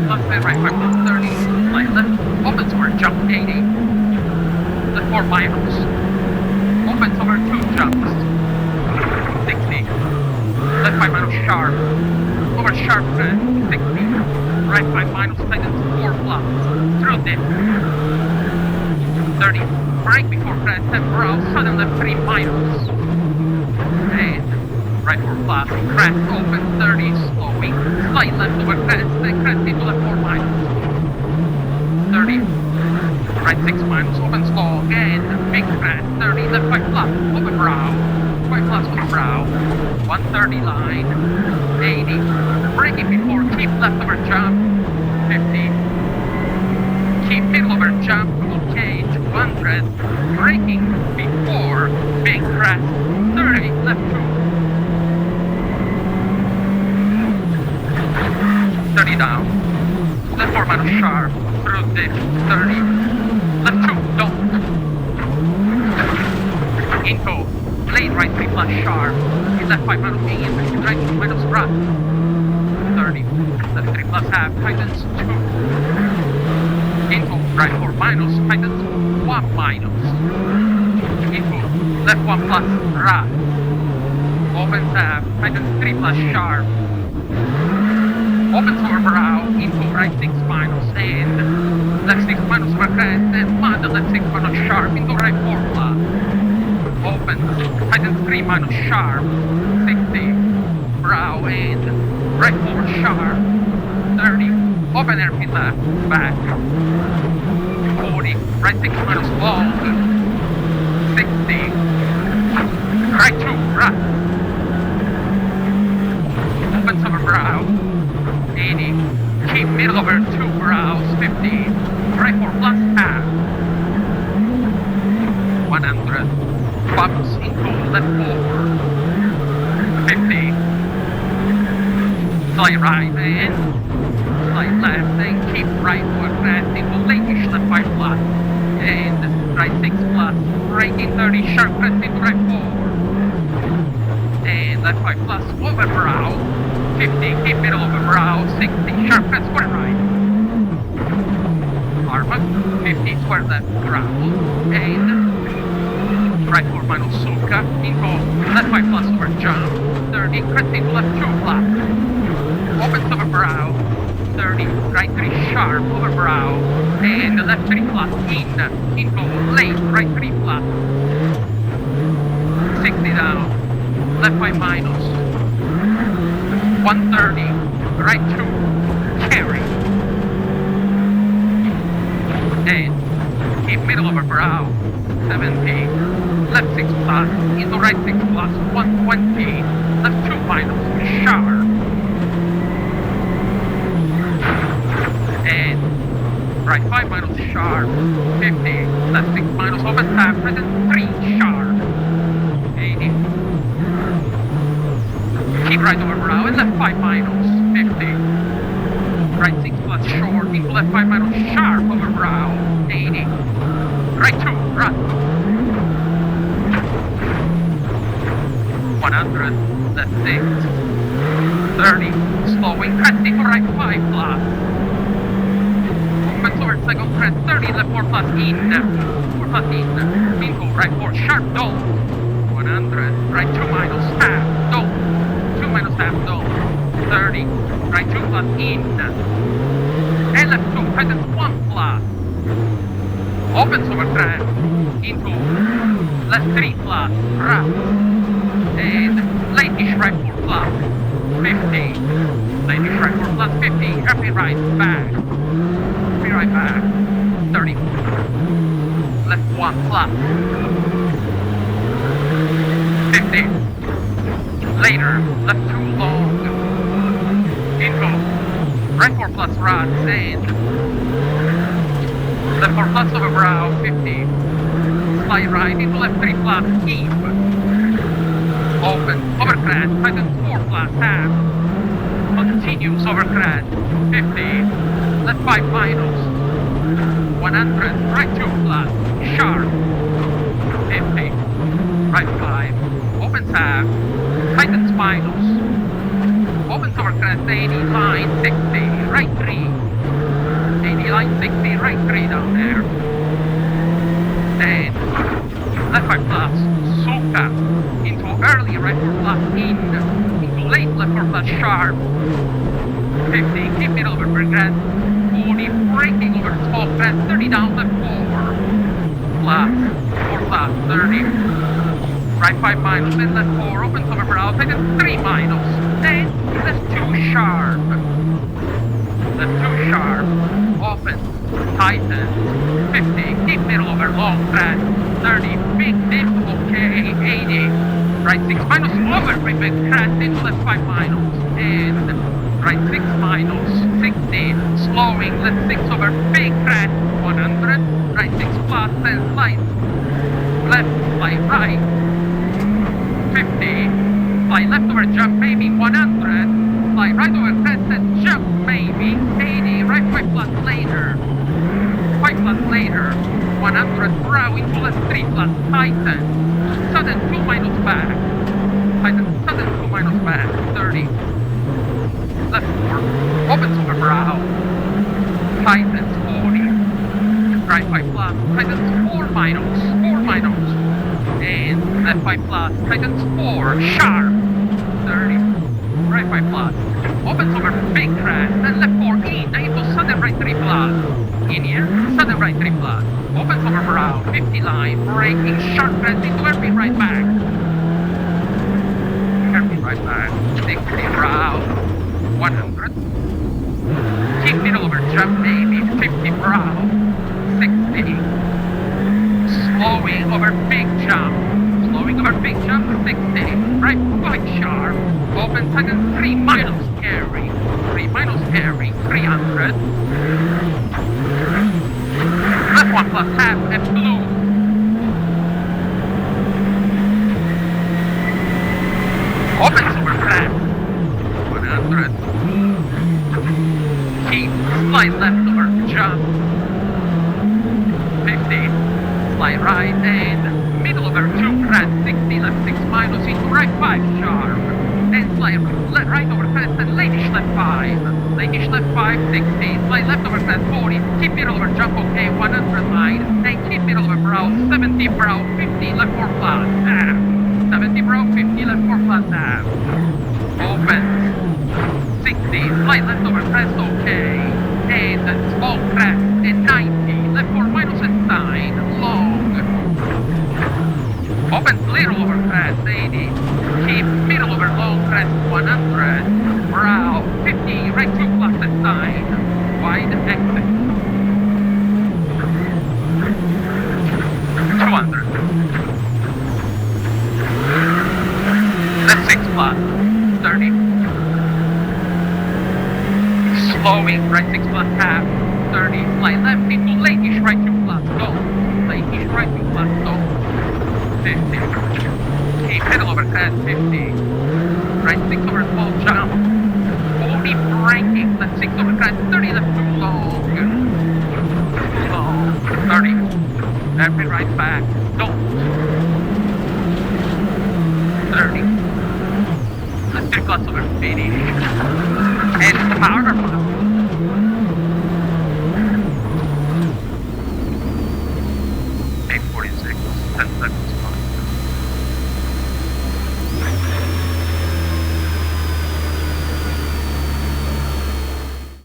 plus, right 5 plus 30, slight left, opens over jump 80, left 4 minus, opens over 2 jumps, 60, left 5 minus sharp, over sharp 60, right 5 minus, tightens 4 plus, through dip, 30, brake before crest, then brow, sudden left 3 minus, and right 4 plus, crest, open 30, slowing, slight left over crest, then crest into left 4 minus, 30, right 6 minus, open slow, and big crest, 30, left 5 plus, open brow, 5 plus over brow, 130 line, 80, braking before, keep left over jump, 50, keep middle over jump, full cage, 100, braking before, big crest, 30, left 2, 30 down, left 4 minus sharp, through dip, 30, left 2, don't, into, lane right 3 plus sharp, left 5 minus in, right 2 minus run, 30, left 3 plus half, tightens 2, into, right 4 minus, tightens 1 minus, into, left 1 plus run, opens half, tightens 3 plus sharp, opens over brow, into right 6 minus, and left 6 minus over crest, and mud, left 6 minus sharp, into right 4 plus, opens, tightens 3 minus sharp, 60, brow, and right 4 sharp, 30, open airpin left, back, 40, right 6 minus long, 60, right 2, right, opens over brow, 80, keep middle over 2 brows, 50, right 4 plus half, 100, bumps into left 4, 50, slight right and slight left, and keep right over crest into late-ish left 5 plus, and right 6 plus, braking 30, sharp crest into right 4, and left 5 plus, over brow, 50, keep middle over brow, 60, sharp crest square right, Armag, 50, square left brow, and right 4 minus Suka, into left 5 plus over jump, 30, crest into left 2 plus, opens over brow, 30, right 3 sharp over brow, and left 3 plus in, into late, right 3 plus, 60 down, left 5 minus, 130, right 2, carry, and keep middle over brow, 70, left 6 plus, into right 6 plus, 120, left 2 minus, sharp, and right 5 minus sharp, 50, left 6 minus, open half, present 3 sharp, 80, keep right over brow, and left 5 minus, 50, right 6 plus short, into left 5 minus sharp over brow, 80, right 2, run, 100, left 6, 30, slowing, crest into right 5 plus, opens over second crest, 30, left 4 plus in, 4 plus in, into right 4, sharp, don't, 100, right 2 minus, half, don't, 2 minus half, don't, 30, right 2 plus in, and left 2, present 1 plus, opens over crest, into left 3 plus, round, and late-ish right 4 plus, 50, late-ish right 4 plus, 50, happy right back, happy right back, 30, left 1 plus, 50, later, left 2 long, into right 4 plus rods, and left 4 plus over brow, 50, slide right into left 3 plus, keep, open, over crest, tightens 4 plus, half, continues over crest, 50, left 5 minus, 100, right 2 plus, sharp, 50, right 5, opens half, tightens minus, opens over crest, 80, line, 60, right 3, 60, line 60, right 3 down there. And left 5 plus, Suka, into early right 4 plus, into late left 4 plus, sharp. 50, keep it over grass, 40, braking over tall grass, 30 down left 4 plus, 30. Right 5 minus, then left 4, opens over brow, tightens 3 minus, then left 2 sharp. Left 2 sharp, opens, tightens, 50, keep middle over long grass, 30, big dip, okay, 80. Right 6 minus, over big crash, into left 5 minus, and right 6 minus, 60, slowing, left 6 over big crash, 100, right 6 plus, then slide, left, slide right, 50, slide left over jump maybe 100, slide right over crest and jump maybe 80, right 5 plus later, 5 plus later, 100, brow into left 3 plus, tighten, sudden 2 minus back, tighten, sudden 2 minus back, 30, left 4, opens over brow, tightens 40, right 5 plus, tightens 4 minus, and left 5 plus, tightens 4, sharp, 30, right 5 plus, opens over big crash, then left 4 in, into sudden right 3 plus, in here, sudden right 3 plus, opens over brow, 50 line, braking, sharp crash into hairpin right back, 60 brow, 100, keep middle over jump maybe, 50 brow, 60, slowing over big jump, 60, right 5 sharp, open second 3 minus carry, 300, left 1 plus half, F blue, opens over flat, 100, keep, slide left over jump, 50, slide right and middle over 2 crest, 60, left 6 minus into right 5 sharp, and slide right over crest and ladish left 5, 60, slide left over crest 40, keep middle over jump okay, 100 line, and keep middle over brow, 70 brow, 50, left 4 plus, half, 70 brow, 50, left 4 plus half, opens, 60, slide left over crest okay, and small crest, and 90, left 4 minus and sign, long, opens little over crest, 80, keep middle over long crest, 100, brow, 50, right 2 plus and sign, wide exit, 200, left 6 plus, 30, slowing, right 6 plus half, 30, slide left into late-ish right 2 plus, go, late-ish right 2 plus, go, 50, keep middle over crest, 50, right 6 over small jump, 40 braking, left 6 over crest, 30 left too long, 30, every right back, don't, 30, left 3 plus over finish, and power plus, 846, 10 seconds.